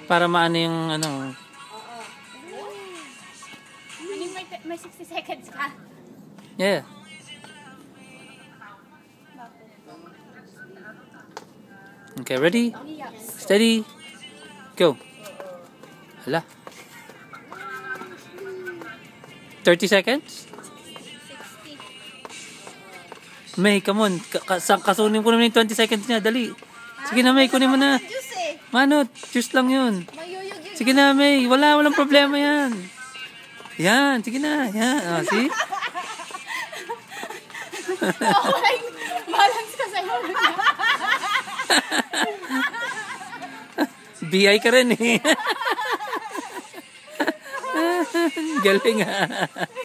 Para maano yung ano. Oo. May 60 seconds ka. Yeah. Okay, ready? Steady. Go. Hala. 30 seconds? 60. May, come on. Kasunin ko naman yung 20 seconds niya. Dali. Sige na, May. Kunin mo na. Juice eh. Manot, juice lang yun. Mayuyog yun. Sige na, May. Walang problema yan. Yan, sige na. Yan. Oh, see? Okay. Balance ka sa'yo. BI ka rin eh. Galing ah.